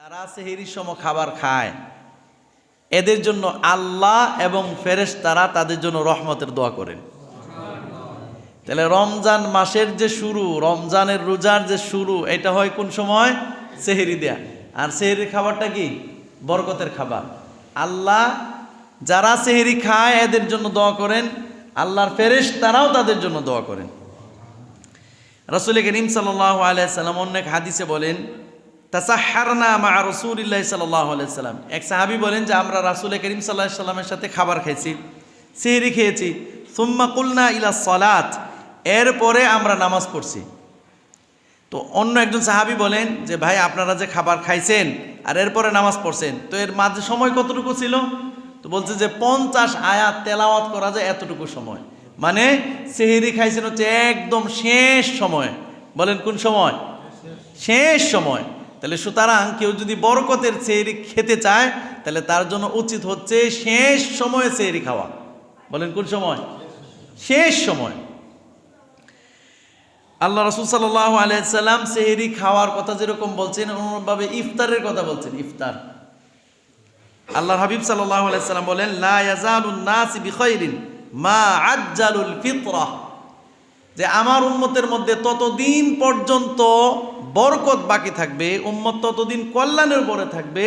যারা সেহরির সময় খাবার খায় এদের জন্য আল্লাহ এবং ফেরেশতারা তাদের জন্য রহমতের দোয়া করেন। তাহলে রমজান মাসের যে শুরু, রমজানের রোজার যে শুরু, এটা হয় কোন সময়? সেহরি দেয়া। আর সেহরির খাবারটা কি? বরকতের খাবার। আল্লাহ যারা সেহরি খায় এদের জন্য দোয়া করেন, আল্লাহর ফেরেশতারাও তাদের জন্য দোয়া করেন। রাসূল করিম সাল্লাল্লাহু আলাইহি সাল্লাম অনেক হাদিসে বলেন, তাসাহহারনা মা রাসূলিল্লাহি সাল্লাল্লাহু আলাইহি সাল্লাম। এক সাহাবী বলেন যে আমরা রাসূল করিম সাল্লাল্লাহু আলাইহি সাল্লামের সাথে খাবার খাইছি, সেহরি খেয়েছি। সুম্মা কুলনা ইলা সালাত, এরপরে আমরা নামাজ পড়ছি। তো অন্য একজন সাহাবী বলেন যে ভাই আপনারা যে খাবার খাইছেন আর এরপরে নামাজ পড়ছেন, তো এর মাঝে সময় কতটুকু ছিল? তো বলছে যে 50 আয়াত তেলাওয়াত করা যায় এতটুকু সময়। মানে সেহরি খাইছেন হচ্ছে একদম শেষ সময়। বলেন কোন সময়? শেষ সময়। তাহলে সুতরাং কেউ যদি বরকতের সেহরি খেতে চায় তাহলে তার জন্য উচিত হচ্ছে শেষ সময়ে সেহরি খাওয়া। বলেন কোন সময়? শেষ সময়। আল্লাহ রাসূল সাল্লাল্লাহু আলাইহি সাল্লাম সেহরি খাওয়ার কথা যেরকম বলছেন, অনুরূপভাবে ইফতারের কথা বলছেন। ইফতার, আল্লাহর হাবিব সাল্লাল্লাহু আলাইহি সাল্লাম বলেন, লা ইয়াজালুন নাস বিখাইরিন মা আজ্জালুল ফিতরাহ, যে আমার উম্মতের মধ্যে ততদিন পর্যন্ত বরকত বাকি থাকবে, উম্মত ততদিন কল্যাণের উপরে থাকবে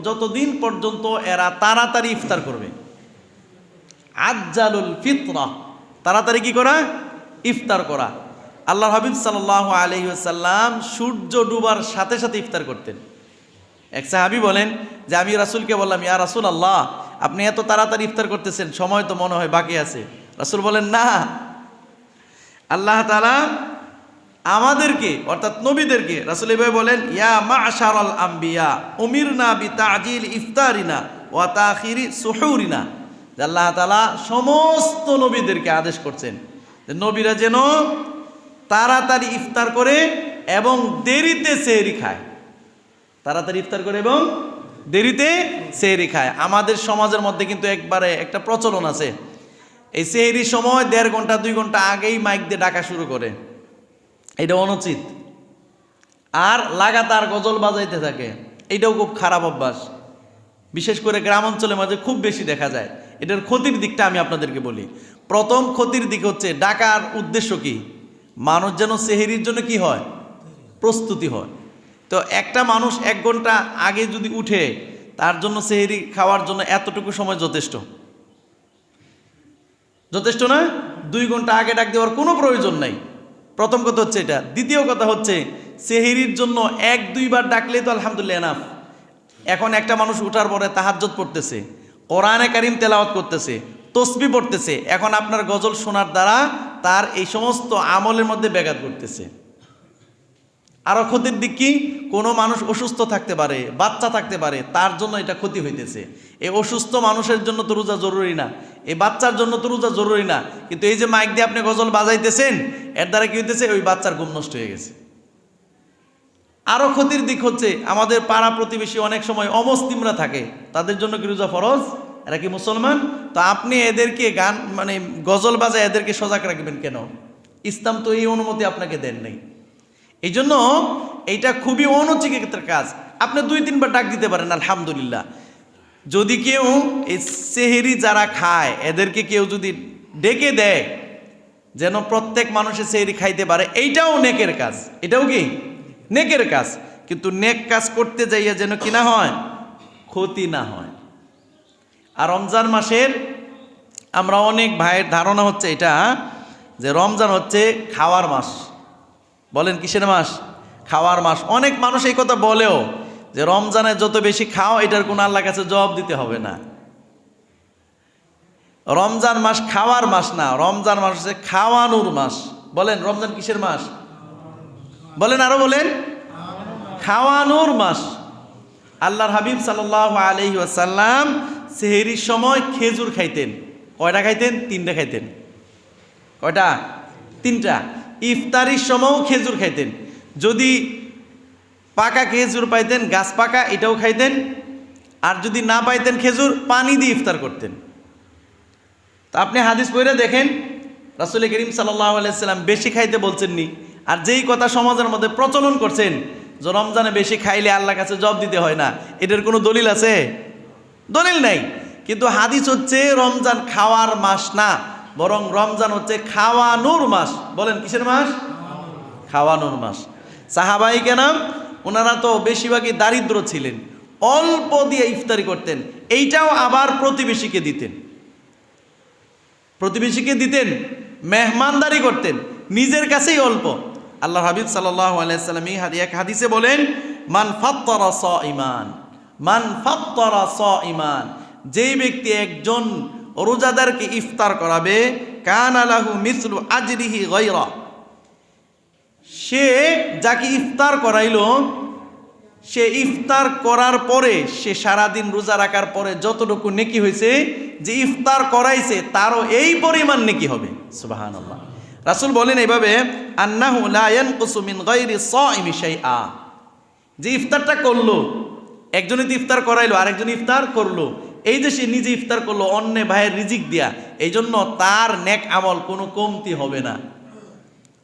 যতদিন পর্যন্ত এরা তাড়াতাড়ি ইফতার করবে। আজ্জালুল ফিতরাহ, তাড়াতাড়ি কি করা? ইফতার করা। আল্লাহর হাবিব সাল্লাল্লাহু আলাইহি ওয়াসাল্লাম সূর্য ডুবার সাথে সাথে ইফতার করতেন। এক সাহাবী বলেন যে আমি রাসূলকে বললাম, ইয়া রাসূলুল্লাহ, আপনি এত তাড়াতাড়ি ইফতার করতেছেন, সময় তো মনে হয় বাকি আছে। রাসূল বলেন, না, আল্লাহ তাআলা আমাদেরকে অর্থাৎ নবীদেরকে, রাসূল এভাবে বলেন, ইয়া মা'শারাল আম্বিয়া উমিরনা বিতা'জিল ইফতারিনা ওয়া তাখিরি সুহুরিনা, যে আল্লাহ তাআলা সমস্ত নবীদেরকে আদেশ করছেন যে নবীরা যেন তাড়াতাড়ি ইফতার করে এবং দেরিতে সেহরি খায়। তাড়াতাড়ি ইফতার করে এবং দেরিতে সেহরি খায়। আমাদের সমাজের মধ্যে কিন্তু একবারে একটা প্রচলন আছে, এই সেহরির সময় 1.5 ঘন্টা 2 ঘন্টা আগেই মাইক দিয়ে ডাকা শুরু করে। এটা অনুচিত। আর লাগাতার গজল বাজাইতে থাকে, এটাও খুব খারাপ অভ্যাস। বিশেষ করে গ্রাম অঞ্চলের মাঝে খুব বেশি দেখা যায়। এটার ক্ষতির দিকটা আমি আপনাদেরকে বলি। প্রথম ক্ষতির দিক হচ্ছে, ডাকার উদ্দেশ্য কি? মানুষ যেন সেহরির জন্য কি হয়? প্রস্তুতি হয়। তো একটা মানুষ 1 ঘন্টা আগে যদি উঠে, তার জন্য সেহরি খাওয়ার জন্য এতটুকু সময় যথেষ্ট। যথেষ্ট না? 2 ঘন্টা আগে ডাক দেওয়ার কোনো প্রয়োজন নাই। প্রথম কথা হচ্ছে এটা। দ্বিতীয় কথা হচ্ছে, সেহরির জন্য 1-2 বার ডাকলেই তো আলহামদুলিল্লাহ এনাফ। এখন একটা মানুষ উঠার পরে তাহাজ্জুদ পড়তেছে, কোরআনে কারীম তেলাওয়াত করতেছে, তসবিহ পড়তেছে, এখন আপনার গজল শোনার দ্বারা তার এই সমস্ত আমলের মধ্যে ব্যাঘাত ঘটতেছে। আরও ক্ষতির দিক কি? কোনো মানুষ অসুস্থ থাকতে পারে, বাচ্চা থাকতে পারে, তার জন্য এটা ক্ষতি হইতেছে। এই অসুস্থ মানুষের জন্য তো রোজা জরুরি না, এই বাচ্চার জন্য তো রোজা জরুরি না, কিন্তু এই যে মাইক দিয়ে আপনি গজল বাজাইতেছেন, এর দ্বারা কি হইতেছে? ওই বাচ্চার ঘুম নষ্ট হয়ে গেছে। আরও ক্ষতির দিক হচ্ছে, আমাদের পাড়া প্রতিবেশী অনেক সময় অমুসলিমরা থাকে, তাদের জন্য কি রোজা ফরজ? এরা কি মুসলমান? তো আপনি এদেরকে গান মানে গজল বাজায় এদেরকে সজাগ রাখবেন কেন? ইসলাম তো এই অনুমতি আপনাকে দেন নাই। এই জন্য এইটা খুবই অনুচিত কাজ। আপনি 2-3 বার ডাক দিতে পারেন, আলহামদুলিল্লাহ। যদি কেউ এই সেহরি যারা খায় এদেরকে কেউ যদি ডেকে দেয় যেন প্রত্যেক মানুষের সেহরি খাইতে পারে, এইটাও নেকের কাজ। এটাও কি নেকের কাজ। কিন্তু নেক কাজ করতে যাইয়া যেন কি না হয়? ক্ষতি না হয়। আর রমজান মাসের আমরা অনেক ভাইয়ের ধারণা হচ্ছে এটা, যে রমজান হচ্ছে খাওয়ার মাস। বলেন কিসের মাস? খাওয়ার মাস। অনেক মানুষ এই কথা বলেও যে রমজানে যত বেশি খাও এটার কোনো আল্লাহর কাছে জবাব দিতে হবে না। রমজান মাস খাওয়ার মাস না, রমজান মাস হচ্ছে খাওয়ানোর মাস। বলেন রমজান কিসের মাস? বলেন, আরো বলেন। খাওয়ানোর মাস। আল্লাহর হাবিব সাল্লাল্লাহু আলাইহি ওয়াসাল্লাম সেহরির সময় খেজুর খাইতেন। কয়টা খাইতেন? 3টা খাইতেন। কয়টা? 3টা। ইফতারির সময়ও খেজুর খাইতেন। যদি পাকা খেজুর পাইতেন, গাছ পাকা, এটাও খাইতেন। আর যদি না পাইতেন খেজুর, পানি দিয়ে ইফতার করতেন। তা আপনি হাদিস পড়ে দেখেন, রাসূল করিম সাল্লাল্লাহু আলাইহি সাল্লাম বেশি খাইতে বলছেননি। আর যেই কথা সমাজের মধ্যে প্রচলন করছেন যে রমজানে বেশি খাইলে আল্লাহর কাছে জবাব দিতে হয় না, এটার কোনো দলিল আছে? দলিল নাই। কিন্তু হাদিস হচ্ছে রমজান খাওয়ার মাস না, বরং রমজান হচ্ছে খাওয়ানোর মাস। বলেন কিসের মাস? খাওয়ানোর মাস। সাহাবাই কেরাম ওনারা তো বেশিরভাগই দারিদ্র ছিলেন, অল্প দিয়ে ইফতারি করতেন, এইটাও আবার প্রতিবেশীকে দিতেন, প্রতিবেশীকে দিতেন, মেহমানদারি করতেন, নিজের কাছেই অল্প। আল্লাহ হাবিব সাল্লাল্লাহু আলাইহি সাল্লাম এক হাদিসে বলেন, মান ফাত্তারা সাইমান, মান ফাত্তারা সাইমান, যেই ব্যক্তি একজন রোজাদারকে ইফতার করাবে, কানা লাহু মিসলু আজরিহি গায়রা, সে যাকে ইফতার করাইলো, সে ইফতার করার পরে, সে সারাদিন রোজা রাখার পরে যতটুকু নেকি হয়েছে, যে ইফতার করাইছে তারও এই পরিমাণ নেকি হবে। সুবহানাল্লাহ। রাসূল বলেন এইভাবে, আন্নাহু লা ইয়ানকুসু মিন গায়রি সাইমি শাইআ, যে ইফতারটা করলো, একজনে তো ইফতার করাইলো, আরেকজন ইফতার করলো, এই যে সে নিজে ইফতার করলো অন্য ভাইয়ের রিজিক দিয়া, এই জন্য তার নেক আমল কোনো কমতি হবে না।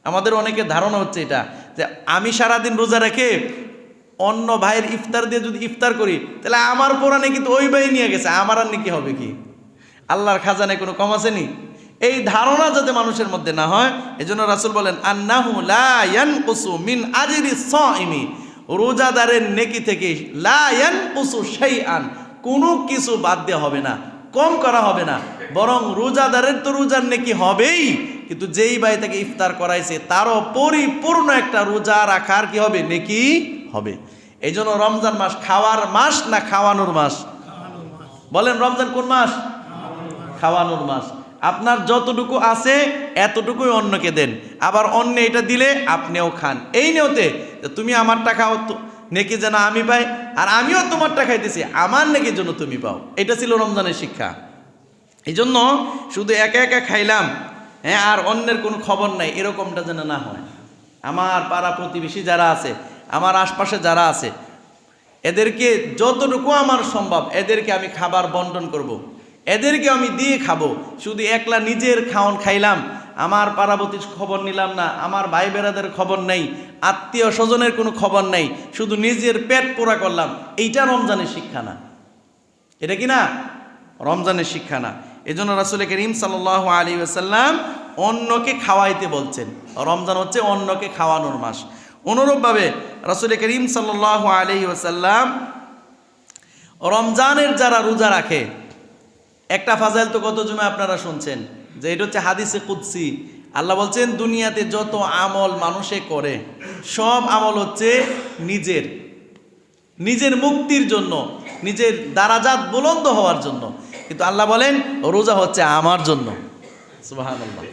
আমাদের অনেকে ধারণা হচ্ছে এটা, যে আমি সারাদিন রোজা রেখে অন্য ভাইয়ের ইফতার দিয়ে যদি ইফতার করি, তাহলে আমার পুরানে কিন্তু ওই ভাই নিয়ে গেছে, আমার আর নাকি হবে কি? আল্লাহর খাজানায় কোনো কম আসেনি। এই ধারণা যাতে মানুষের মধ্যে না হয়, এজন্য রাসূল বলেন, আন্নাহু লা ইয়ানকুসু মিন আজরি সাইমি, রোজাদারের নেকি থেকে লা ইয়ানকুসু শাইআন, কোনো কিছু বাদ দেওয়া হবে না, কম করা হবে না, বরং রোজাদারের তো রোজার নেকি হবেই, কিন্তু যেই ভাই তাকে ইফতার করাইছে তারও পরিপূর্ণ একটা রোজা রাখার কি হবে? নেকি হবে। এই জন্য রমজান মাস খাওয়ার মাস না খাওয়ানোর মাস? বলেন রমজান কোন মাস? খাওয়ানোর মাস। আপনার যতটুকু আছে এতটুকুই অন্যকে দেন, আবার অন্য এটা দিলে আপনিও খান, এই নিয়তে তুমি আমারটা খাও, নেকি যেন আমি পাই, আর আমিও তোমারটা খাইতেছি, আমার নেকির জন্য তুমি পাও। এটা ছিল রমজানের শিক্ষা। এই জন্য শুধু একা একা খাইলাম, হ্যাঁ, আর অন্যের কোনো খবর নাই, এরকমটা যেন না হয়। আমার পাড়া প্রতিবেশী যারা আছে, আমার আশপাশে যারা আছে, এদেরকে যতটুকু আমার সম্ভব এদেরকে আমি খাবার বন্টন করব, এদেরকে আমি দিয়ে খাবো। শুধু একলা নিজের খাওন খাইলাম, আমার পাড়াবতীর খবর নিলাম না, আমার ভাই বেড়াদের খবর নেই, আত্মীয় স্বজনের কোনো খবর নেই, শুধু নিজের পেট পোড়া করলাম, এইটা রমজানের শিক্ষা না। এটা কি না? রমজানের শিক্ষা না। এই জন্য রাসূল করিম সাল্লাল্লাহু আলাইহি ওয়াসাল্লাম অন্যকে খাওয়াইতে বলছেন। রমজান হচ্ছে অন্যকে খাওয়ানোর মাস। অনুরূপভাবে রাসূল করিম সাল্লাল্লাহু আলাইহি ওয়াসাল্লাম রমজানের যারা রোজা রাখে, একটা ফাজাইল তো গত জুমে আপনারা শুনছেন, যে এটা হচ্ছে হাদিসে কুদসি। আল্লাহ বলছেন, দুনিয়াতে যত আমল মানুষে করে সব আমল হচ্ছে নিজের মুক্তির জন্য, নিজের দারাজাত বুলন্দ হওয়ার জন্য, কিন্তু আল্লাহ বলেন রোজা হচ্ছে আমার জন্য। সুবহানাল্লাহ।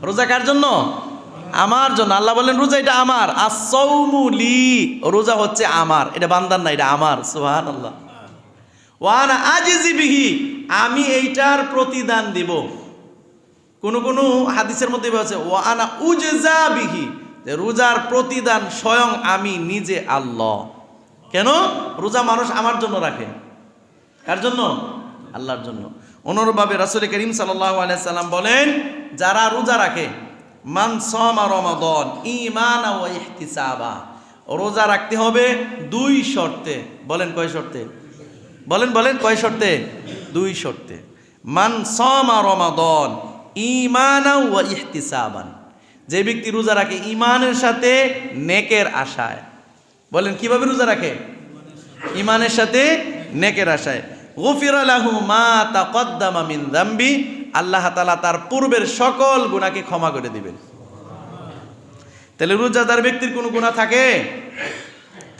রোজা কার জন্য? আমার জন্য। আল্লাহ বলেন রোজা এটা আমার, as-সাওমু লি, রোজা হচ্ছে আমার, এটা বান্দার না, এটা আমার। সুবহানাল্লাহ। ওয়া আনা আজিজি বিহি, আমি এইটার প্রতিদান দিব। কোন কোন হাদিসের মধ্যে বলছে ওয়া আনা উজজা বিহি, যে রোজার প্রতিদান স্বয়ং আমি নিজে আল্লাহ। কেন? রোজা মানুষ আমার জন্য রাখে। কার জন্য? আল্লাহর জন্য। অনুরূপভাবে রাসূল করিম সাল্লাল্লাহু আলাইহি সাল্লাম বলেন, যারা রোজা রাখে, মান সামা রমাদান ঈমানা ওয়া ইহতিসাবা, রোজা রাখতে হবে দুই শর্তে। বলেন কয় শর্তে? বলেন কয় শর্তে? দুই শর্তে। মান সামা রমাদান ঈমানা ওয়া ইহতিসাবান, যে ব্যক্তি রোজা রাখে ঈমানের সাথে নেকের আশায়। বলেন কিভাবে রোজা রাখে? ঈমানের সাথে নেকের আশায়। গুফিরা লাহু মা তাকদ্দামা মিন যামবি, আল্লাহ তাআলা তার পূর্বের সকল গুনাহকে ক্ষমা করে দিবেন। তাহলে রোজাদার ব্যক্তির কোনো গুনাহ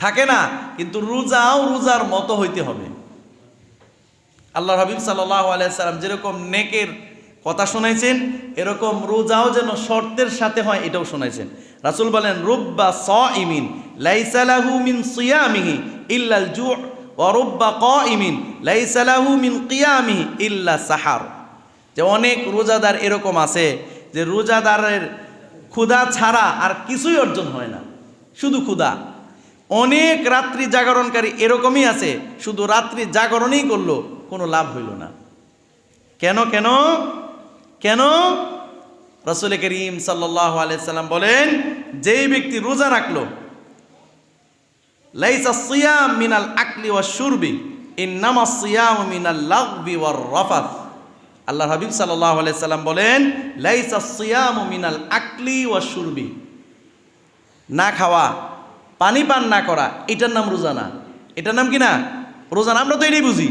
থাকে না, কিন্তু রোজাও রোজার মতো হইতে হবে। আল্লাহর হাবিব সাল্লাল্লাহু আলাইহি সাল্লাম যেরকম নেকের কথা শোনাইছেন, এরকম রোজাও যেন শর্তের সাথে হয় এটাও শোনাইছেন। রাসূল বলেন, রুব্বা সাইমিন লাইসা লাহু মিন সিয়ামিহি ইল্লাল জু' ওয়া রুব্বা কাইমিন লাইসা লাহু মিন কিয়ামিহি ইল্লা সাহার, যে অনেক রোজাদার এরকম আছে যে রোজাদারের ক্ষুধা ছাড়া আর কিছুই অর্জন হয় না, শুধু ক্ষুধা। অনেক রাত্রি জাগরণকারী এরকমই আছে, শুধু রাত্রি জাগরণই করলো, কোনো লাভ হইল না। কেন? রাসূল করিম সাল্লাল্লাহু আলাইহি সাল্লাম বলেন, যেই ব্যক্তি রোজা রাখলো লাইসা সিয়াম মিনাল আকলি ওয়াশ শুরবি ইন্নামা সিয়াম মিনাল লাগবি ওয়ার রাফাথ। আল্লাহর হাবিব সাল্লাল্লাহু আলাইহি সাল্লাম বলেন, লাইসা সিয়াম মিনাল আকলি ওয়াশ শুরবি, না খাওয়া, পানি পান না করা, এটার নাম রোজা না। এটার নাম কি না? রোজা না। আমরা তো এটাই বুঝি,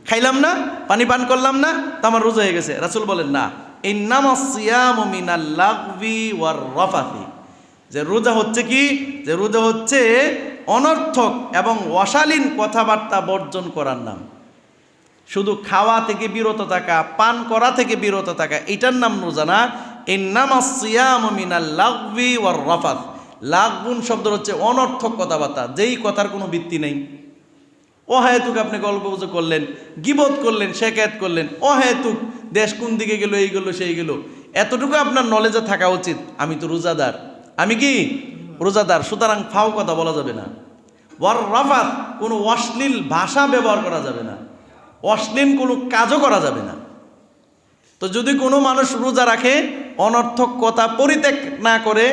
খাইলাম না, পানি পান করলাম না, তো আমার রোজা হয়ে গেছে। রাসূল বলেন না, ইন্নামাস সিয়ামু মিনাল লাগবি ওয়ার রাফাথি, যে রোজা হচ্ছে কি, যে রোজা হচ্ছে অনর্থক এবং অশালীন কথাবার্তা বর্জন করার নাম। শুধু খাওয়া থেকে বিরত থাকা, পান করা থেকে বিরত থাকা, এটার নাম রোজা না। ইন্নামাস সিয়ামু মিনাল লাগবি ওয়ার রাফাথ, লাগবুন শব্দ হচ্ছে অনর্থক কথাবার্তা, যেই কথার কোনো ভিত্তি নেই। অহেতুক আপনি গল্পগুজব করলেন, গীবত করলেন, শেকায়েত করলেন, অহেতুক দেশ কোন দিকে গেল, এই গেল সেই গেল, এতটুকু আপনার নলেজে থাকা উচিত। আমি তো রোজাদার, আমি কি রোজাদার, সুতরাং ফাও কথা বলা যাবে না। ওয়ার রাফাত, কোনো অশ্লীল ভাষা ব্যবহার করা যাবে না, অশ্লীল কোনো কাজও করা যাবে না। তো যদি কোনো মানুষ রোজা রাখে, অনর্থক কথা পরিত্যাগ না করে,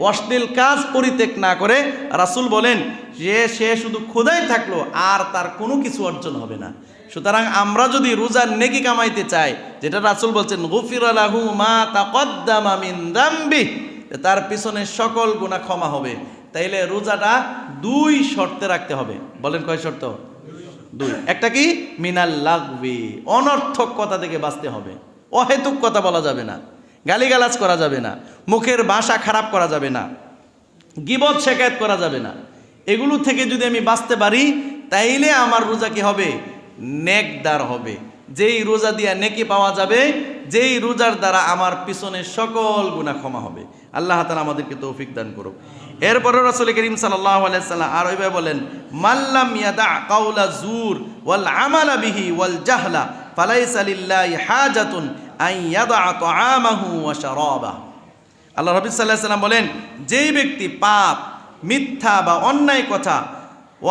অশ্লীল কাজ পরিত্যাগ না করে, রাসূল বলেন যে সে শুধু ক্ষুধায় থাকলো আর তার কোনো কিছু অর্জন হবে না। সুতরাং আমরা যদি রোজার নেকি কামাইতে চাই, যেটা রাসূল বলছেন গুফিরা লাহু মা তাকদ্দামা মিন যামবি, তার পিছনে সকল গুনাহ ক্ষমা হবে, তাইলে রোজাটা 2 শর্তে রাখতে হবে। বলেন কয় শর্ত? 2। একটা কি? মিনাল লাগবি, অনর্থক কথা থেকে বাঁচতে হবে, অহেতুক কথা বলা যাবে না, গালিগালাজ করা যাবে না, মুখের ভাষা খারাপ করা যাবে না, গীবত শেকায়েত করা যাবে না। এগুলো থেকে যদি আমি বাঁচতে পারি, তাইলে আমার রোজা কি হবে? নেকদার হবে। যেই রোজা দিয়া নেকি পাওয়া যাবে, যেই রোজার দ্বারা আমার পিছনের সকল গুনাহ ক্ষমা হবে। আল্লাহ তাআলা আমাদেরকে তৌফিক দান করুক। এরপরে রাসূল করিম সাল্লাল্লাহু আলাইহি সাল্লাম আর ওইভাবে বলেন, মাল্লাম ইয়াদা কাওলা জুর ওয়াল আমালা বিহি ওয়াল জাহলা ফালাইসা লিল্লাহি হাজাতুন আন ইয়াদা তাআমাহু ওয়া শারাবাহু। আল্লাহ রাব্বুল সাল্লাল্লাহু আলাইহি সাল্লাম বলেন, যেই ব্যক্তি পাপ, মিথ্যা বা অন্যায় কথা,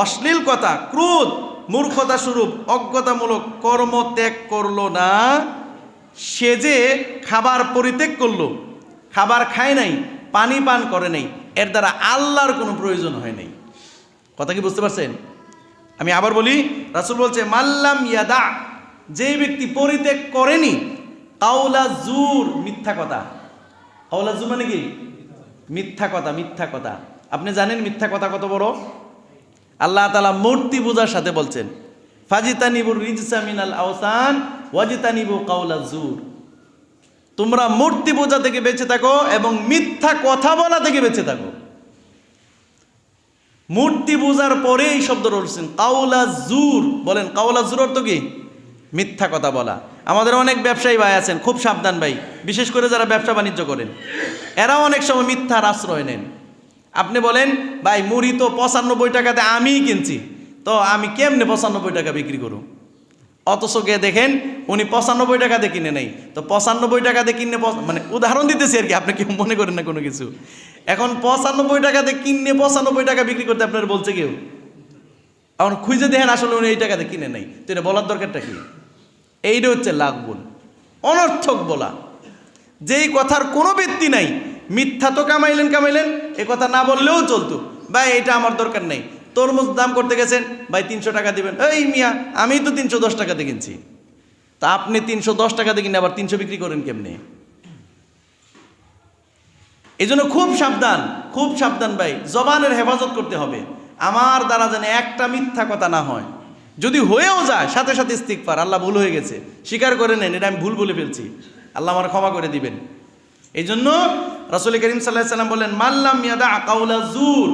অশ্লীল কথা, ক্রোধ, মূর্খতা স্বরূপ অজ্ঞতামূলক কর্ম ত্যাগ করলো না, সে যে খাবার পরিত্যাগ করলো, খাবার খায় নাই, পানি পান করে নাই, এর দ্বারা আল্লাহর কোনো প্রয়োজন হয় নাই। কথা কি বুঝতে পারছেন? আমি আবার বলি, রাসূল বলছে মাল্লাম ইয়াদা, যেই ব্যক্তি পরিত্যাগ করেনি কাওলা জুর, মিথ্যা কথা। কাওলা জুর মানে কি? মিথ্যা কথা। মিথ্যা কথা, আপনি জানেন মিথ্যা কথা কত বড়? আল্লাহ তাআলা মূর্তি পূজার সাথে বলছেন, ফাজিতানিবুর রিজসা মিনাল আওসান ওয়াজিতানিবু কাওলা জুর, তোমরা মূর্তি পূজা থেকে বেঁচে থাকো এবং মিথ্যা কথা বলা থেকে বেঁচে থাকো। মূর্তি পূজার পরে এই শব্দ বলছেন কাওলা জুর। বলেন কাওলা জুর অর্থ কি? মিথ্যা কথা বলা। আমাদের অনেক ব্যবসায়ী ভাই আছেন, খুব সাবধান ভাই, বিশেষ করে যারা ব্যবসা বাণিজ্য করেন, এরা অনেক সময় মিথ্যার আশ্রয় নেন। আপনি বলেন ভাই মুড়ি তো 95 টাকাতে আমিই কিনছি, তো আমি কেমনে 95 টাকা বিক্রি করুন? অথচ গিয়ে দেখেন উনি 95 টাকাতে কিনে নেই, তো 95 টাকাতে কিনে, মানে উদাহরণ দিতেছি আর কি, আপনি কেউ মনে করেন না কোনো কিছু। এখন 95 টাকাতে কিনে 95 টাকা বিক্রি করতে আপনার বলছে কেউ, এখন খুঁজে দেখেন আসলে উনি এই টাকাতে কিনে নেই, তো এটা বলার দরকারটা কি? এইটা হচ্ছে লাগবুন, অনর্থক বলা, যেই কথার কোনো ভিত্তি নাই। মিথ্যা তো কামাইলেন, এ কথা না বললেও চলতো, ভাই এটা আমার দরকার নেই। তরমুজ দাম করতে গেছেন, ভাই 300 টাকা দিবেন, এই মিয়া আমি তো 310 টাকাতে কিনছি। তা আপনি 310 টাকাতে কিনে আবার 300 বিক্রি করেন কেমনে? এই জন্য খুব সাবধান ভাই, জবানের হেফাজত করতে হবে। আমার দ্বারা যেন একটা মিথ্যা কথা না হয়, যদি হয়েও যায় সাথে সাথে ইস্তিগফার, আল্লাহ ভুল হয়ে গেছে, স্বীকার করে নেন, এটা আমি ভুল বলে ফেলছি, আল্লাহ আমার ক্ষমা করে দিবেন। এই জন্য রাসূল করিম সাল্লাল্লাহু আলাইহি সাল্লাম বলেন, মাল্লাম ইয়াদা কাওলা জুর,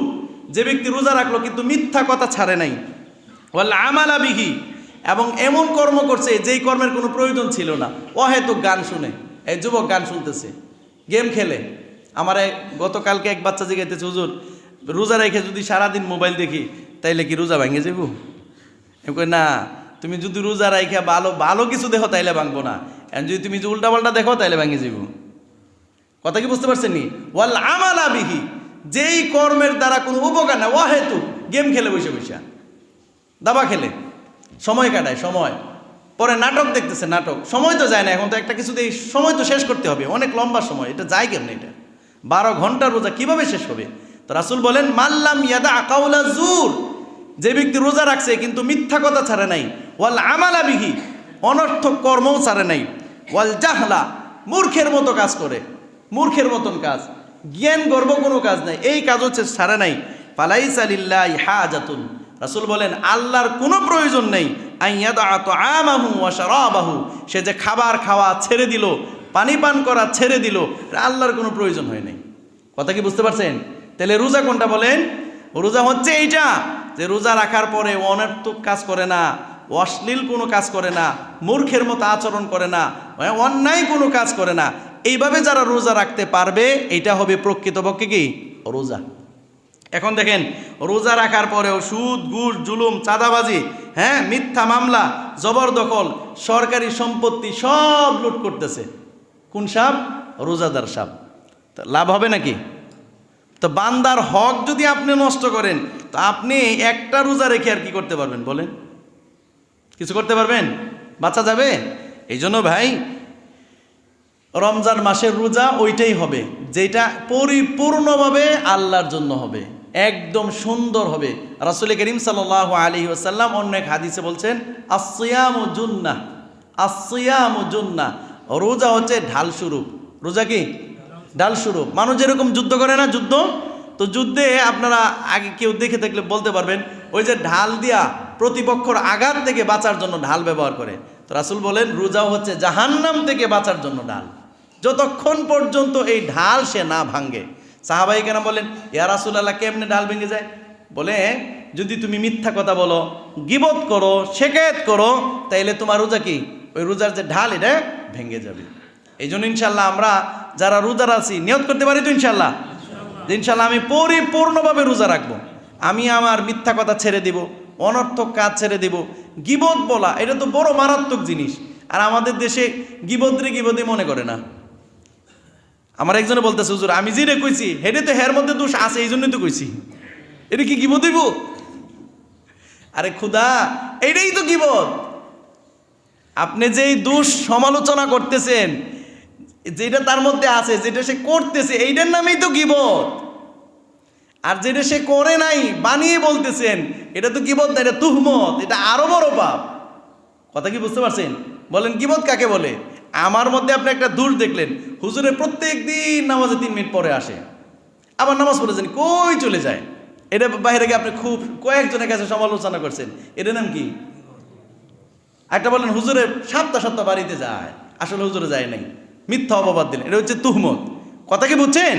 যে ব্যক্তি রোজা রাখলো কিন্তু মিথ্যা কথা ছাড়ে নাই, ওয়াল আমালা বিহি, এবং এমন কর্ম করছে যেই কর্মের কোনো প্রয়োজন ছিল না। অহেতুক গান শুনে, এই যুবক গান শুনতেছে, গেম খেলে। আমার গতকালকে এক বাচ্চা জিজ্ঞাসা, হুজুর রোজা রেখে যদি সারাদিন মোবাইল দেখি তাইলে কি রোজা ভেঙে যাবো? আমি কই না, তুমি যদি রোজা রাইখা ভালো কিছু দেখো তাইলে ভাঙবো না, যদি তুমি উল্টাপাল্টা দেখো তাইলে ভেঙে যাবো। কথা কি বুঝতে পারছেন নি? ওয়াল আমালা বিহি, যেই কর্মের দ্বারা কোনো উপকার না, অহেতুক গেম খেলে বসে দাবা খেলে সময় কাটায়, সময় পরে নাটক দেখতেছে, নাটক, সময় তো যায় না, এখন তো একটা কিছুতে সময় তো শেষ করতে হবে, অনেক লম্বা সময়, এটা যায় কেমন? এটা 12 ঘন্টার রোজা কিভাবে শেষ হবে? তো রাসূল বলেন মাল্লাম ইয়াদা কাওলা জুর, যে ব্যক্তি রোজা রাখছে কিন্তু মিথ্যা কথা ছাড়ে নাই, ওয়াল আমালা বিহি, অনর্থক কর্মও ছাড়ে নাই, ওয়াল জাহলা, মূর্খের মতো কাজ করে, মূর্খের মতন কাজ, জ্ঞান গর্ব কোনো কাজ নাই, এই কাজ হচ্ছে ছাড়ে নাই, ফালাইসা লিল্লাহি হাজাতুন, রাসূল বলেন আল্লাহর কোনো প্রয়োজন নেই, আইয়াদা তাআমাহু ওয়া শারাবাহু, সে যে খাবার খাওয়া ছেড়ে দিল, পানি পান করা ছেড়ে দিল, আল্লাহর কোনো প্রয়োজন হয় নাই। কথা কি বুঝতে পারছেন? তাহলে রোজা কোনটা বলেন? রোজা হচ্ছে এইটা, যে রোজা রাখার পরে অনর্থক কাজ করে না, অশ্লীল কোনো কাজ করে না, মূর্খের মতো আচরণ করে না, অন্যায় কোনো কাজ করে না। এইভাবে যারা রোজা রাখতে পারবে, এটা হবে প্রকৃতপক্ষে কি রোজা। এখন দেখেন, রোজা রাখার পরেও সুদ, ঘুষ, জুলুম, চাঁদাবাজি, মিথ্যা মামলা, জবরদখল, সরকারি সম্পত্তি সব লুট করতেছে। কোন সাপ? রোজাদার সাপ। লাভ হবে নাকি? তো বান্দার হক যদি আপনি নষ্ট করেন, তো আপনি একটা রোজা রেখে আর কি করতে পারবেন বলেন? কিছু করতে পারবেন? বাঁচা যাবে? এই জন্য ভাই, রমজান মাসের রোজা ওইটাই হবে যেটা পরিপূর্ণভাবে আল্লাহর জন্য হবে, একদম সুন্দর হবে। রাসূল করিম সাল্লাল্লাহু আলাইহি ওয়াসাল্লাম অন্য এক হাদিসে বলছেন, আসসিয়ামু জুন্নাহ, আসসিয়ামু জুন্নাহ, রোজা হচ্ছে ঢাল স্বরূপ। রোজা কি ঢাল স্বরূপ? মানুষ যেরকম যুদ্ধ করে না, যুদ্ধ, তো যুদ্ধে আপনারা আগে কেউ দেখে থাকলে বলতে পারবেন, ওই যে ঢাল দিয়া প্রতিপক্ষর আঘাত থেকে বাঁচার জন্য ঢাল ব্যবহার করে। তো রাসূল বলেন রোজাও হচ্ছে জাহান্নাম থেকে বাঁচার জন্য ঢাল, যতক্ষণ পর্যন্ত এই ঢাল সে না ভাঙ্গে। সাহাবাই কেন বলেন, ইয়া রাসূলুল্লাহ কেমনে ঢাল ভেঙে যায়? বলে, যদি তুমি মিথ্যা কথা বলো, গীবত করো, শিকায়েত করো, তাইলে তোমার রোজা কি, ওই রোজার যে ঢাল, এটা ভেঙে যাবে। এই জন্য ইনশাল্লাহ আমরা যারা রোজার আছি, নিয়ত করতে পারি তো ইনশাল্লাহ, ইনশাল্লাহ আমি পরিপূর্ণভাবে রোজা রাখবো। আমি আমার মিথ্যা কথা ছেড়ে দিব, অনর্থক কাজ ছেড়ে দিব। গীবত বলা এটা তো বড় মারাত্মক জিনিস, আর আমাদের দেশে গীবতই মনে করে না। আমার একজনে বলতেছে, হুজুর আমি যে রে কইছি হেডে তো হের মধ্যে দোষ আছে, এই জন্যই তো কইছি, এটা কি গীবত হইব? আরে খুদা, এইটাই তো গীবত। আপনি যেই দোষ সমালোচনা করতেছেন, যেটা তার মধ্যে আছে, যেটা সে করতেছে, এইটার নামেই তো গীবত। আর যেটা সে করে নাই, বানিয়ে বলতেছেন, এটা তো গীবত না, এটা তুহমত, এটা আরো বড় পাপ। কথা কি বুঝতে পারছেন? বলেন গীবত কাকে বলে? আমার মধ্যে আপনি একটা দোষ দেখলেন, হুজুরে প্রত্যেক দিন নামাজে 3 মিনিট পরে আসে, আবার নামাজ পড়ে জানি কই চলে যায়, এটা বাইরে গিয়ে আপনি খুব কয়েকজনের কাছে সমালোচনা করছেন, এটার নাম কি? একটা বলেন হুজুরে সপ্তাহ বাড়িতে যায়, আসলে হুজুরে যায় নাই, মিথ্যা অপবাদ দিলেন, এটা হচ্ছে তুহমত। কথা কি বুঝছেন?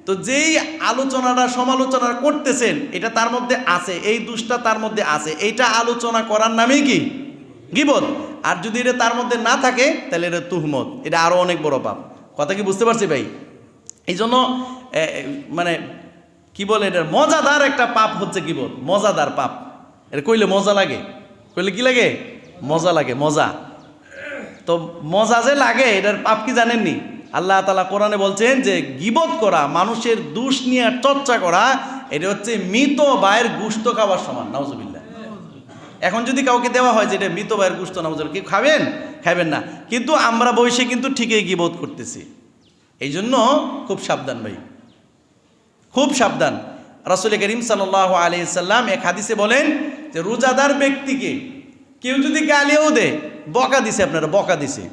তো যেই আলোচনাটা সমালোচনা করতেছেন, এটা তার মধ্যে আছে, এই দোষটা তার মধ্যে আছে, এইটা আলোচনা করার নামেই কি গীবত। আর যদি এটা তার মধ্যে না থাকে, তাহলে এটা তুহমত, এটা আরো অনেক বড় পাপ। কথা কি বুঝতে পারছি ভাই? এই জন্য মানে কি বলে, এটার মজাদার একটা পাপ হচ্ছে গীবত, মজাদার পাপ। এটা কইলে মজা লাগে, কইলে কি লাগে? মজা লাগে, মজা। তো মজা যে লাগে, এটার পাপ কি জানেননি? আল্লাহ তাআলা কোরআনে বলছেন যে গীবত করা, মানুষের দোষ নিয়ে চর্চা করা, এটা হচ্ছে মৃত ভাইয়ের গোশত খাওয়ার সমান। নাউজুবিল্লাহ। এখন যদি কাউকে দেওয়া হয় যে এটা মৃত ভাইয়ের গোশত, নাউজুবিল্লাহ, কি খাবেন? খাবেন না। কিন্তু আমরা বসে কিন্তু ঠিকই গীবত করতেছি। এই জন্য খুব সাবধান ভাই, খুব সাবধান। রাসূল করিম সাল্লাল্লাহু আলাইহি সাল্লাম এক হাদিসে বলেন যে রোজাদার ব্যক্তিকে কেউ যদি গালিও দেয়, বকা দিছে, আপনারা বকা দিছে,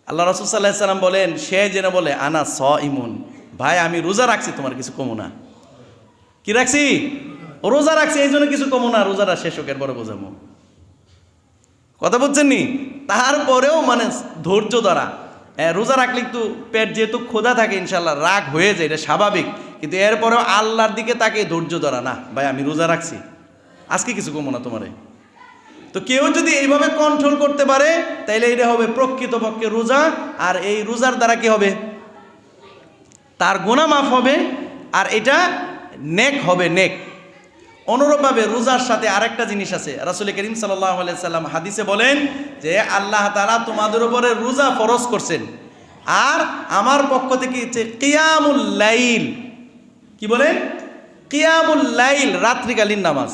আল্লাহ রাসূল সাল্লাল্লাহু আলাইহি সাল্লাম বলেন, সে যেন বলে আনা সাইমুন, ভাই আমি রোজা রাখছি, তোমার কিছু কমো না। কি রাখছি? রোজা রাখছি, এই জন্য কিছু কমো না, রোজাটা শেষ হোক, এরপরে বোঝাবো। কথা বলছেন নি? তারপরেও মানে ধৈর্য ধরা। রোজা রাখলে একটু পেট যেহেতু ক্ষুধা থাকে, ইনশাল্লাহ রাগ হয়ে যায়, এটা স্বাভাবিক, কিন্তু এরপরেও আল্লাহর দিকে তাকে ধৈর্য ধরা, না ভাই আমি রোজা রাখছি, আজকে কিছু কমো না তোমারে। তো কেউ যদি এইভাবে কন্ট্রোল করতে পারে, তাইলে এটা হবে প্রকৃতপক্ষে রোজা। আর এই রোজার দ্বারা কি হবে? তার গুনাহ মাফ হবে, আর এটা নেক হবে, নেক। অনুরূপভাবে রোজার সাথে আরেকটা জিনিস আছে। রাসূল করিম সাল্লাল্লাহু আলাইহি সাল্লাম হাদিসে বলেন যে আল্লাহ তাআলা তোমাদের উপরে রোজা ফরজ করছেন, আর আমার পক্ষ থেকে হচ্ছে কিয়ামুল লাইল। কি বলেন? কিয়ামুল লাইল, রাত্রিকালীন নামাজ।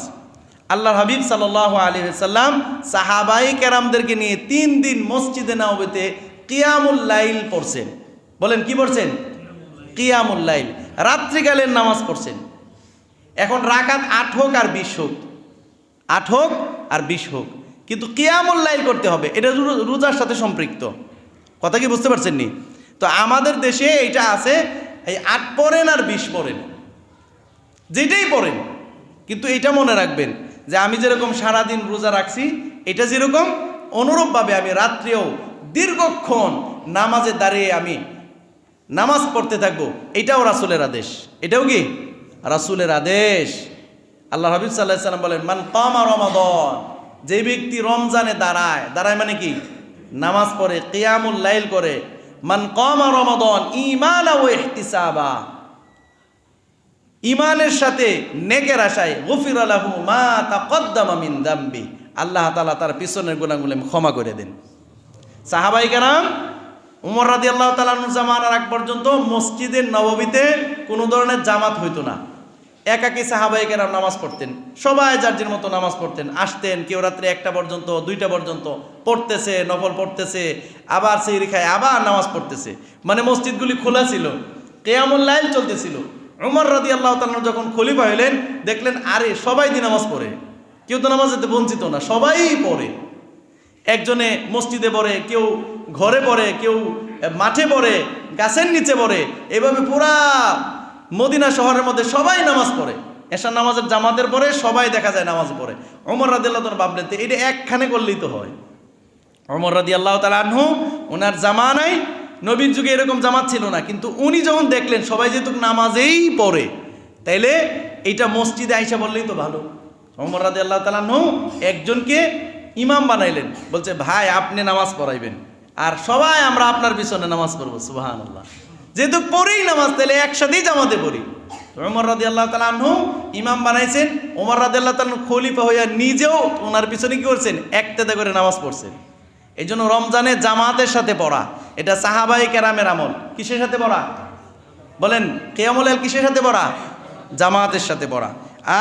আল্লাহর হাবিব সাল্লাল্লাহু আলাইহি সাল্লাম সাহাবাই কেরামদেরকে নিয়ে 3 দিন মসজিদে নববীতে কিয়ামুল লাইল পড়ছেন। বলেন কি পড়ছেন? কিয়ামুল লাইল, রাত্রিকালীন নামাজ পড়ছেন। এখন রাকাত 8 হোক আর 20 হোক, 8 হোক আর 20 হোক, কিন্তু কিয়ামুল লাইল করতে হবে, এটা রোজার সাথে সম্পৃক্ত। কথা কি বুঝতে পারছেন নি? তো আমাদের দেশে এইটা আছে, এই 8 পড়েন আর 20 পড়েন, যেটাই পড়েন, কিন্তু এটা মনে রাখবেন যে আমি যেরকম সারাদিন রোজা রাখছি, এটা যেরকম অনুরূপভাবে আমি রাত্রেও দীর্ঘক্ষণ নামাজে দাঁড়িয়ে আমি নামাজ পড়তে থাকবো, এটাও রাসূলের আদেশ। এটাও কি রাসূলের আদেশ? আল্লাহ হাবিব সাল্লাল্লাহু আলাইহি সাল্লাম বলেন, মান কামা রমাদান, যে ব্যক্তি রমজানে দাঁড়ায় মানে কি নামাজ পড়ে, কিয়ামুল লাইল করে, মান কামা রমাদান ঈমানা ওয়া ইহতিসাবা, ঈমানের সাথে নেকের আশায়, গুফিরা লাহু মা তাকদ্দামা মিন যামবি, আল্লাহ তাআলা তার পিছনের গুনাহগুলো ক্ষমা করে দেন। সাহাবায়ে কেরাম উমর রাদিয়াল্লাহু তাআলা আনহু জামানার আগ পর্যন্ত মসজিদের নববীতে কোনো ধরনের জামাত হইতো না, একাকী সাহাবায়ে কেরাম নামাজ পড়তেন, সবাই যার যার মতো নামাজ পড়তেন, আসতেন, কেউ রাত্রে 1টা পর্যন্ত 2টা পর্যন্ত পড়তেছে, নফল পড়তেছে, আবার সেহরি খায়, আবার নামাজ পড়তেছে, মানে মসজিদগুলি খোলা ছিল, কিয়ামুল লাইল চলতেছিল। উমর রাদিয়াল্লাহু তাআলা যখন খলিফা হলেন, দেখলেন আরে সবাই দিন নামাজ পড়ে, কেউ তো নামাজ যেতে বঞ্চিত না, সবাই পড়ে, একজনে মসজিদে পড়ে, কেউ ঘরে পড়ে, কেউ মাঠে পড়ে, গাছের নিচে পড়ে, এভাবে পুরা মদিনা শহরের মধ্যে সবাই নামাজ পড়ে। এশার নামাজের জামাতের পরে সবাই দেখা যায় নামাজ পড়ে। ওমর রাদিয়াল্লাহু তাআলা ভাবলেন তো এটা একখানে করলেই তো হয়। ওমর রাদিয়াল্লাহু তাআলা আনহু ওনার জামানায় নবীর যুগে এরকম জামাত ছিল না, কিন্তু উনি যখন দেখলেন সবাই যেহেতু নামাজেই পড়ে, তাইলে এটা মসজিদে আইসা বললেই তো ভালো। ওমর রাদিয়াল্লাহু তাআলা আনহু একজনকে ইমাম বানাইলেন, বলছে ভাই আপনি নামাজ পড়াইবেন আর সবাই আমরা আপনার পিছনে নামাজ পড়বো। সুবহানাল্লাহ, যেহেতু পড়েই নামাজ, তাহলে একসাথেই জামাতে পড়ি। ওমর রাদিয়াল্লাহু তাআলা আনহু ইমাম বানাইছেন, ওমর রাদিয়াল্লাহু তাআলা খলিফা হইয়া নিজেও ওনার পিছনে কি করছেন, একতেদা করে নামাজ পড়ছেন। এই জন্য রমজানে জামাতের সাথে পড়া, এটা সাহাবায়ে কেরামের আমল। কিসের সাথে পড়া বলেন? কিয়ামুল লাইল কিসের সাথে পড়া? জামাতের সাথে পড়া।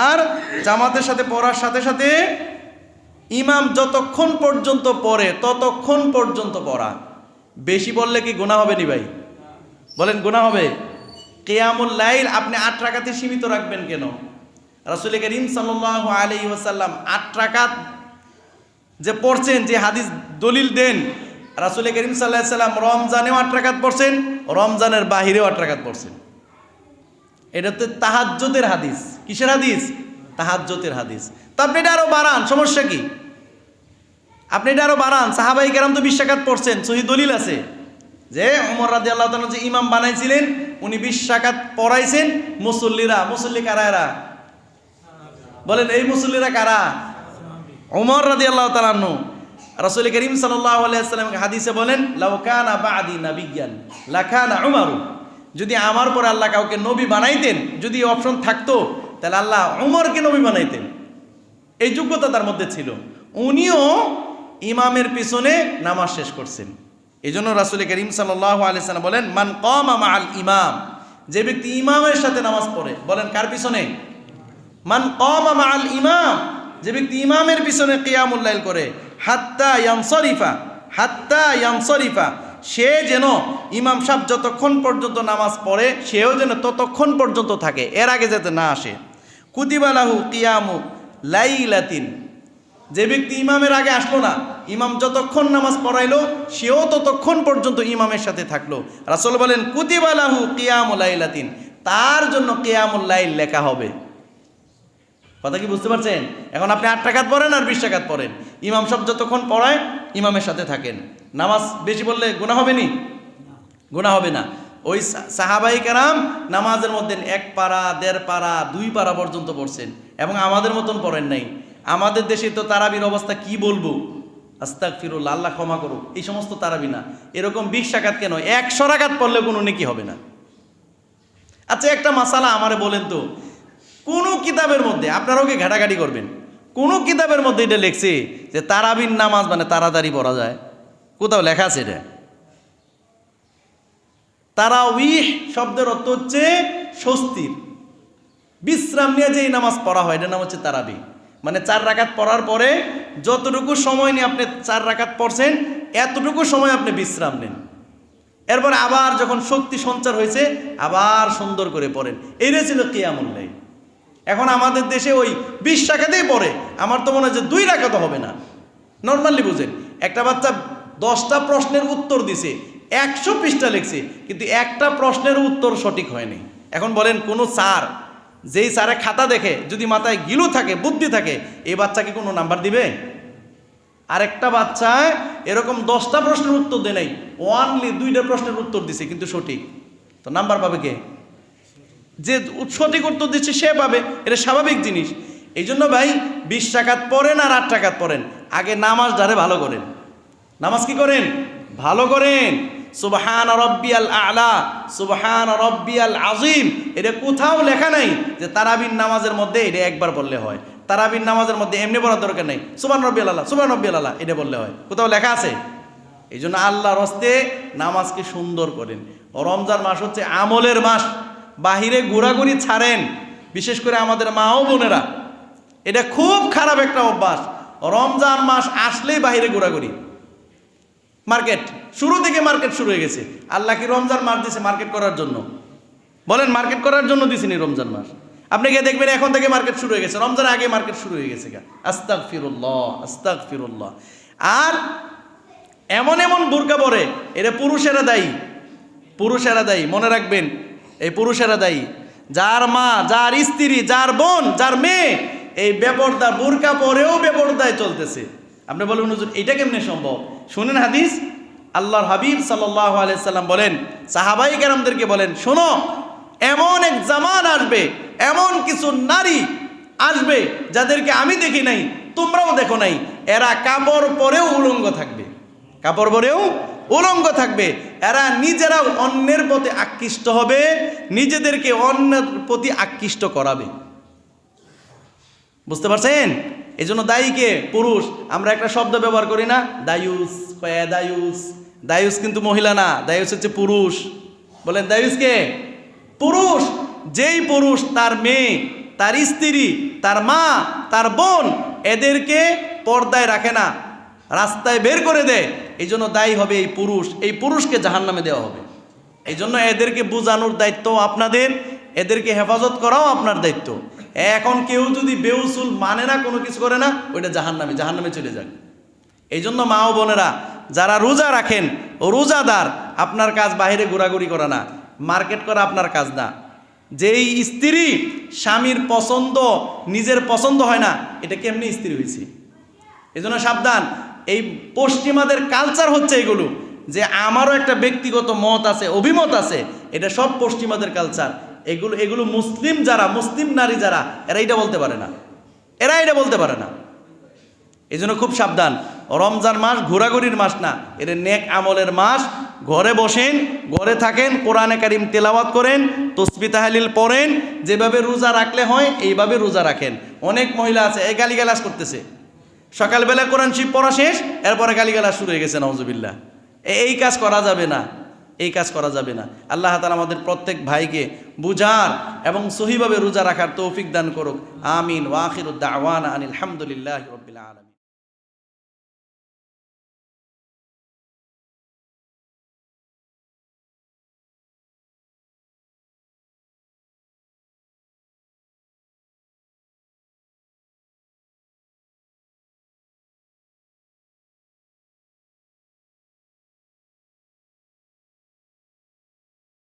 আর জামাতের সাথে পড়ার সাথে সাথে ইমাম যতক্ষণ পর্যন্ত পড়ে ততক্ষণ পর্যন্ত পড়া। বেশি পড়লে কি গুনাহ হবে নি ভাই? বলেন গুনাহ হবে? কিয়ামুল লাইল আপনি 8 রাকাতে সীমিত রাখবেন কেন? রাসূল করিম সাল্লাল্লাহু আলাইহি ওয়াসাল্লাম 8 রাকাত যে পড়ছেন, যে হাদিস দলিল দেন, রাসূল করিম সাল্লাল্লাহু আলাইহি ওয়াসাল্লাম রমজানেও 8 রাকাত পড়ছেন, রমজানের বাহিরেও 8 রাকাত পড়ছেন। এটা তো তাহাজ্জুদের হাদিস। কিসের হাদিস? তাহাজ্জুদের হাদিস। তো আপনি এটা আরো বাড়ান, সমস্যা কি? আপনি এটা আরো বাড়ান। সাহাবায়ে কেরাম তো 20 রাকাত পড়ছেন, সহিহ দলিল আছে যে ওমর রাদিয়াল্লাহু তাআলা যে ইমাম বানাইছিলেন উনি 20 রাকাত পড়াইছেন। মুসল্লি কারা এরা? বলেন এই মুসল্লিরা কারা? ওমর রাদিয়াল্লাহু তাআলা আনহু। রাসূল করিম সাল্লাল্লাহু আলাইহি ওয়াসাল্লাম হাদিসে বলেন, লাউ কানা বাদি নাবিয়্যান লাকানা উমর, যদি আমার পর আল্লাহ কাউকে নবী বানাইতেন, যদি অপশন থাকতো, তাহলে আল্লাহ উমরকে নবী বানাইতেন। এই যোগ্যতা তার মধ্যে ছিল। উনিও ইমামের পিছনে নামাজ শেষ করছেন। এই জন্য রাসূল করিম সাল্লাল্লাহু আলাইহি ওয়াসাল্লাম বলেন, মান কামা মাআল ইমাম, যে ব্যক্তি ইমামের সাথে নামাজ পড়ে, বলেন কার পিছনে? মান কামা মাআল ইমাম, যে ব্যক্তি ইমামের পিছনে কিয়ামুল লাইল করে, হাত্তা ইয়ানসরিফা, সে যেন ইমাম সাহেব যতক্ষণ পর্যন্ত নামাজ পড়ে সেও যেন ততক্ষণ পর্যন্ত থাকে, এর আগে যাতে না আসে। কুতিবা লাহু কিয়ামু লাইলাতিন, যে ব্যক্তি ইমামের আগে আসলো না, ইমাম যতক্ষণ নামাজ পড়াইলো সেও ততক্ষণ পর্যন্ত ইমামের সাথে থাকলো। রাসূল বলেন, কুতিবা লাহু কিয়ামু লাইলাতিন, তার জন্য কিয়ামুল লাইল লেখা হবে। কথা কি বুঝতে পারছেন? এখন আপনি 8 রাকাত পড়েন আর 20 রাকাত পড়েন, ইমাম সাহেব যতক্ষণ পড়ায় ইমামের সাথে থাকেন। নামাজ বেশি পড়লে গুনাহ হবে নি? গুনাহ হবে না। ওই সাহাবায়ে কেরাম নামাজের মধ্যে 1 পারা, 1.5 পারা, 2 পারা পর্যন্ত পড়ছেন, এবং আমাদের মতন পড়েন নাই। আমাদের দেশে তো তারাবির অবস্থা কি বলবো, আস্তাগফিরুল্লাহ, আল্লাহ ক্ষমা করুক, এই সমস্ত তারাবি না। এরকম 20 রাকাত কেন, 100 রাকাত পড়লে কোনো নেকি হবে না। আচ্ছা একটা মাসালা আমারে বলেন তো, কোন কিতাবের মধ্যে, আপনারাও কি ঘাটাঘাটি করবেন, কোন কিতাবের মধ্যে এটা লেখছে যে তারাবির নামাজ মানে তাড়াতাড়ি পড়া যায়? কোথাও লেখা আছে এটা? তারাউইহ শব্দের অর্থ হচ্ছে স্বস্তির, বিশ্রাম নিয়ে যে নামাজ পড়া হয় এটার নাম হচ্ছে তারাবি। মানে 4 রাকাত পড়ার পরে যতটুকু সময় নিয়ে আপনি 4 রাকাত পড়ছেন এতটুকু সময় আপনি বিশ্রাম নেন, এরপর আবার যখন শক্তি সঞ্চার হয়েছে আবার সুন্দর করে পড়েন। এইটা ছিল কিয়ামুল লাইল। এখন আমাদের দেশে ওই 20 টাকাতেই পড়ে, আমার তো মনে হয় যে 2 টাকা তো হবে না। নর্মালি বুঝেন, একটা বাচ্চা 10টা প্রশ্নের উত্তর দিছে, 100 পৃষ্ঠা লিখছে, কিন্তু একটা প্রশ্নের উত্তর সঠিক হয়নি। এখন বলেন কোনো স্যার, যেই স্যারে খাতা দেখে যদি মাথায় গিলু থাকে, বুদ্ধি থাকে, এই বাচ্চাকে কোনো নাম্বার দিবে? আরেকটা বাচ্চায় এরকম 10টা প্রশ্নের উত্তর দেয় নাই, ওয়ানলি 2টা প্রশ্নের উত্তর দিছে কিন্তু সঠিক, তো নাম্বার পাবে কে? যে সঠিক উত্তর দিচ্ছে সে পাবে, এটা স্বাভাবিক জিনিস। এই জন্য ভাই 20 টাকাত পড়েন আর 8 টাকাত পড়েন, আগে নামাজ ধারে ভালো করেন। নামাজ কি করেন? ভালো করেন। সুবহান রাব্বিয়াল আ'লা, সুবহান রাব্বিয়াল আযীম, এটা কোথাও লেখা নাই যে তারাবির নামাজের মধ্যে এটা একবার বললে হয়। তারাবির নামাজের মধ্যে এমনি বলার দরকার নেই, সুবহান রাব্বিয়াল আ'লা, সুবহান রাব্বিয়াল আ'লা এটা বললে হয়, কোথাও লেখা আছে? এই জন্য আল্লাহর হস্তে নামাজকে সুন্দর করেন। রমজান মাস হচ্ছে আমলের মাস, বাহিরে ঘোরাঘুরি ছাড়েন, বিশেষ করে আমাদের মা ও বোনেরা, এটা খুব খারাপ একটা অভ্যাস। রমজান মাস আসলেই বাহিরে ঘোরাঘুরি, মার্কেট, শুরু থেকে মার্কেট শুরু হয়ে গেছে। আল্লাহ কি রমজান মাস দিছে মার্কেট করার জন্য? বলেন, মার্কেট করার জন্য দিছেনি রমজান মাস? আপনি গিয়ে দেখবেন এখন থেকে মার্কেট শুরু হয়ে গেছে, রমজানের আগে মার্কেট শুরু হয়ে গেছে। আস্তাগফিরুল্লাহ, আস্তাগফিরুল্লাহ। আর এমন এমন বোরকা পরে, এটা পুরুষেরা দায়ী, পুরুষেরা দায়ী, মনে রাখবেন, এই পুরুষেরা দায়ী। যার মা, যার স্ত্রী, যার বোন, যার মেয়ে এই বেপরদা বোরকা পরেও বেপরদায় চলতেছে, আপনি বলবেন হুজুর এটা কেমনে সম্ভব? শুনেন হাদিস, আল্লাহর হাবিব সাল্লাল্লাহু আলাইহি সাল্লাম বলেন, সাহাবাই কেরামদেরকে বলেন, শোনো, এমন এক জামান আসবে, এমন কিছু নারী আসবে যাদেরকে আমি দেখি নাই, তোমরাও দেখো নাই, এরা কাপড় পরেও উলঙ্গ থাকবে, কাপড় পরেও উলঙ্গ থাকবে। এরা নিজেরাও অন্যের প্রতি আকৃষ্ট হবে, নিজেদেরকে অন্যের প্রতি আকৃষ্ট করাবে। বুঝতে পারছেন? এই জন্য দায়ীকে পুরুষ, আমরা একটা শব্দ ব্যবহার করি না, দায়ুস, দায়ুস, দায়ুস কিন্তু মহিলা না, দায়ুস হচ্ছে পুরুষ। বলেন দায়ুস কে? পুরুষ। যেই পুরুষ তার মেয়ে, তার স্ত্রী, তার মা, তার বোন এদেরকে পর্দায় রাখে না, রাস্তায় বের করে দেয়, এই জন্য দায়ী হবে এই পুরুষ, এই পুরুষকে জাহান্নামে দেওয়া হবে। এই জন্য এদেরকে বোঝানোর দায়িত্ব আপনাদের, এদেরকে হেফাজত করাও আপনার দায়িত্ব। এখন কেউ যদি বেউসুল মানে না, কোনো কিছু করে না, ওইটা জাহান্নামে, জাহান্নামে চলে যাক। এই জন্য মা ও বোনেরা যারা রোজা রাখেন, ও রোজাদার, আপনার কাজ বাইরে ঘোরাঘুরি করা না, মার্কেট করা আপনার কাজ না। যেই স্ত্রী স্বামীর পছন্দ নিজের পছন্দ হয় না, এটা কেমনি স্ত্রী হয়েছে? এই জন্য সাবধান। এই পশ্চিমাদের কালচার হচ্ছে এগুলো, যে আমারও একটা ব্যক্তিগত মত আছে, অভিমত আছে, এটা সব পশ্চিমাদের কালচার। এগুলো মুসলিম যারা, মুসলিম নারী যারা, এরা এটা বলতে পারে না, এরা এটা বলতে পারে না। এই জন্য খুব সাবধান। রমজান মাস ঘোরাঘুরির মাস না, এটা নেক আমলের মাস। ঘরে বসেন, ঘরে থাকেন, কোরআনে কারিম তেলাওয়াত করেন, তসবিহ তাহলিল পড়েন, যেভাবে রোজা রাখলে হয় এইভাবে রোজা রাখেন। অনেক মহিলা আছে এই গালিগালাজ করতেছে, সকালবেলা কোরআন শরীফ পড়া শেষ, এরপরে গালিগালাজ শুরু হয়ে গেছে, নাউজুবিল্লাহ। এই কাজ করা যাবে না, এই কাজ করা যাবে না। আল্লাহ তাআলা আমাদের প্রত্যেক ভাইকে বুঝার এবং সহিভাবে রোজা রাখার তৌফিক দান করুক। আমিন। ওয়া আখিরু দাওয়ানা আনিল হামদুলিল্লাহি রাব্বিল আলামিন।